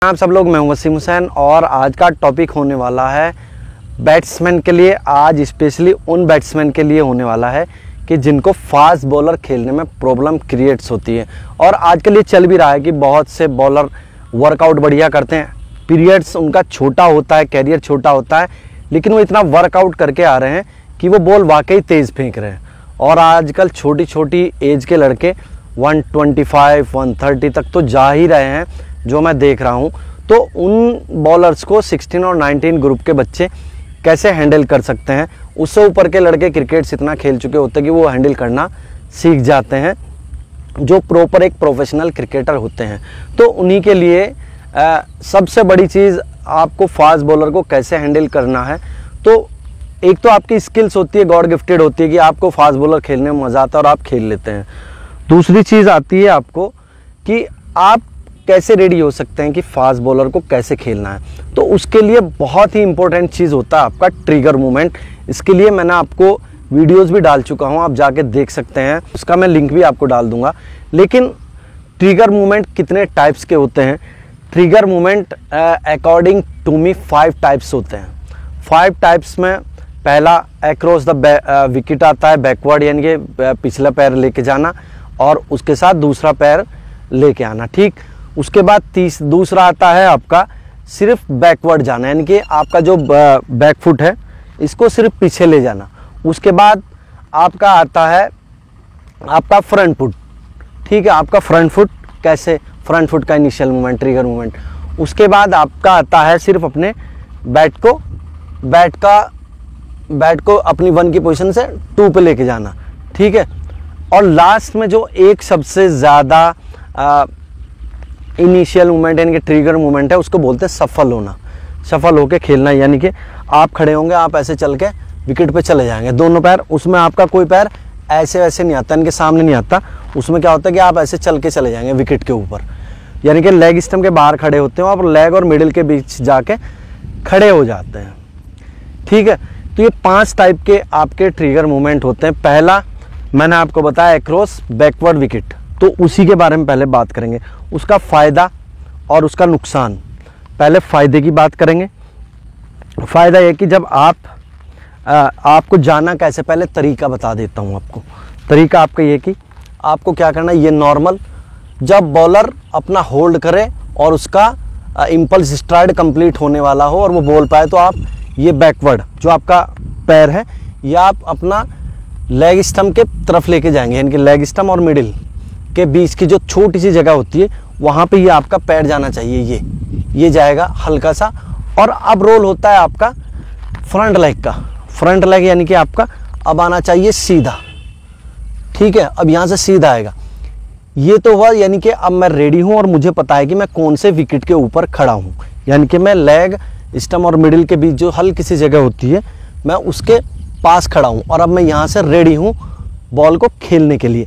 आप सब लोग, मैं हूं वसीम हुसैन और आज का टॉपिक होने वाला है बैट्समैन के लिए। आज स्पेशली उन बैट्समैन के लिए होने वाला है कि जिनको फास्ट बॉलर खेलने में प्रॉब्लम क्रिएट्स होती है। और आज के लिए चल भी रहा है कि बहुत से बॉलर वर्कआउट बढ़िया करते हैं, पीरियड्स उनका छोटा होता है, कैरियर छोटा होता है, लेकिन वो इतना वर्कआउट करके आ रहे हैं कि वो बॉल वाकई तेज़ फेंक रहे हैं। और आजकल छोटी छोटी एज के लड़के 125, 130 तक तो जा ही रहे हैं, जो मैं देख रहा हूं। तो उन बॉलर्स को 16 और 19 ग्रुप के बच्चे कैसे हैंडल कर सकते हैं। उससे ऊपर के लड़के क्रिकेट इतना खेल चुके होते हैं कि वो हैंडल करना सीख जाते हैं, जो प्रॉपर एक प्रोफेशनल क्रिकेटर होते हैं। तो उन्हीं के लिए सबसे बड़ी चीज़ आपको फास्ट बॉलर को कैसे हैंडल करना है। तो एक तो आपकी स्किल्स होती है, गॉड गिफ्टेड होती है कि आपको फास्ट बॉलर खेलने में मज़ा आता है और आप खेल लेते हैं। दूसरी चीज़ आती है आपको कि आप कैसे रेडी हो सकते हैं कि फास्ट बॉलर को कैसे खेलना है। तो उसके लिए बहुत ही इंपॉर्टेंट चीज़ होता है आपका ट्रिगर मूवमेंट। इसके लिए मैंने आपको वीडियोस भी डाल चुका हूं, आप जाके देख सकते हैं, उसका मैं लिंक भी आपको डाल दूंगा। लेकिन ट्रिगर मूवमेंट कितने टाइप्स के होते हैं? Trigger movement according to me 5 types होते हैं। 5 टाइप्स में पहला अक्रॉस द विकेट आता है, बैकवर्ड यानी कि पिछला पैर लेके जाना और उसके साथ दूसरा पैर लेके आना, ठीक। उसके बाद दूसरा आता है आपका सिर्फ बैकवर्ड जाना, यानी कि आपका जो बैक फुट है इसको सिर्फ पीछे ले जाना। उसके बाद आपका आता है आपका फ्रंट फुट, ठीक है। आपका फ्रंट फुट कैसे, फ्रंट फुट का इनिशियल मूवमेंट, ट्रिगर मूवमेंट। उसके बाद आपका आता है सिर्फ अपने बैट को अपनी 1 की पोजीशन से 2 पे लेके जाना, ठीक है। और लास्ट में जो एक सबसे ज़्यादा इनिशियल मूवमेंट यानी कि ट्रिगर मूवमेंट है, उसको बोलते हैं सफल होना। सफल होके खेलना, यानी कि आप खड़े होंगे, आप ऐसे चल के विकेट पे चले जाएंगे, दोनों पैर। उसमें आपका कोई पैर ऐसे वैसे नहीं आता, इनके सामने नहीं आता। उसमें क्या होता है कि आप ऐसे चल के चले जाएंगे विकेट के ऊपर, यानी कि लेग स्टंप के बाहर खड़े होते हैं, आप लेग और मिडिल के बीच जाके खड़े हो जाते हैं, ठीक है। तो ये 5 टाइप के आपके ट्रिगर मूवमेंट होते हैं। पहला मैंने आपको बताया अक्रॉस बैकवर्ड विकेट, तो उसी के बारे में पहले बात करेंगे, उसका फ़ायदा और उसका नुकसान। पहले फ़ायदे की बात करेंगे। फ़ायदा ये कि जब आपको जाना कैसे, पहले तरीका बता देता हूँ आपको। तरीका आपका ये कि आपको क्या करना है, ये नॉर्मल जब बॉलर अपना होल्ड करे और उसका इम्पल्स स्ट्राइड कंप्लीट होने वाला हो और वो बॉल पाए, तो आप ये बैकवर्ड जो आपका पैर है, ये आप अपना लेग स्टंप के तरफ लेके जाएंगे, यानी कि लेग स्टंप और मिडिल के बीच की जो छोटी सी जगह होती है, वहाँ पे ये आपका पैर जाना चाहिए। ये जाएगा हल्का सा। और अब रोल होता है आपका फ्रंट लेग का। फ्रंट लेग यानी कि आपका अब आना चाहिए सीधा, ठीक है। अब यहाँ से सीधा आएगा। ये तो हुआ, यानी कि अब मैं रेडी हूँ और मुझे पता है कि मैं कौन से विकेट के ऊपर खड़ा हूँ, यानी कि मैं लेग स्टंप और मिडिल के बीच जो हल्की सी जगह होती है, मैं उसके पास खड़ा हूँ और अब मैं यहाँ से रेडी हूँ बॉल को खेलने के लिए।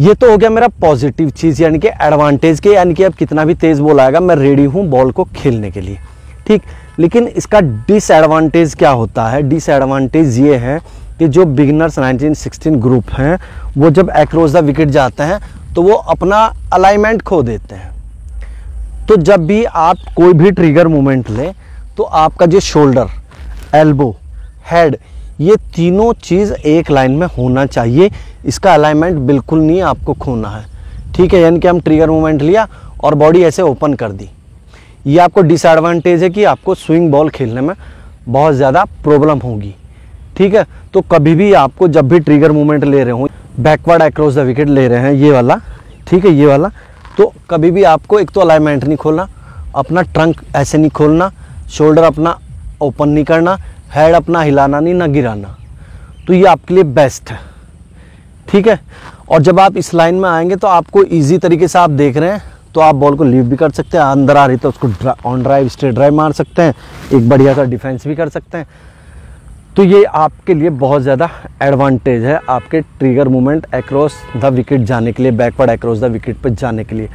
ये तो हो गया मेरा पॉजिटिव चीज़, यानी कि एडवांटेज के, यानी कि अब कितना भी तेज़ बॉल आएगा मैं रेडी हूँ बॉल को खेलने के लिए, ठीक। लेकिन इसका डिसएडवांटेज क्या होता है? डिसएडवांटेज ये है कि जो बिगिनर्स 19-16 ग्रुप हैं, वो जब अक्रॉस द विकेट जाते हैं तो वो अपना अलाइनमेंट खो देते हैं। तो जब भी आप कोई भी ट्रिगर मूवमेंट लें, तो आपका जो शोल्डर, एल्बो, हेड, ये तीनों चीज़ एक लाइन में होना चाहिए। इसका अलाइनमेंट बिल्कुल नहीं आपको खोना है, ठीक है। यानी कि हम ट्रिगर मूवमेंट लिया और बॉडी ऐसे ओपन कर दी, ये आपको डिसएडवांटेज है कि आपको स्विंग बॉल खेलने में बहुत ज़्यादा प्रॉब्लम होगी, ठीक है। तो कभी भी आपको जब भी ट्रिगर मूवमेंट ले रहे हो, बैकवर्ड अक्रॉस द विकेट ले रहे हैं, ये वाला, ठीक है, ये वाला, तो कभी भी आपको एक तो अलाइनमेंट नहीं खोलना, अपना ट्रंक ऐसे नहीं खोलना, शोल्डर अपना ओपन नहीं करना, हेड अपना हिलाना नहीं, ना गिराना। तो ये आपके लिए बेस्ट है, ठीक है। और जब आप इस लाइन में आएंगे तो आपको इजी तरीके से, आप देख रहे हैं, तो आप बॉल को लीव भी कर सकते हैं, अंदर आ रही तो उसको ऑन ड्राइव, स्ट्रेट ड्राइव मार सकते हैं, एक बढ़िया सा डिफेंस भी कर सकते हैं। तो ये आपके लिए बहुत ज़्यादा एडवांटेज है आपके trigger movement across the wicket जाने के लिए, बैकवर्ड अक्रॉस द विकेट पर जाने के लिए।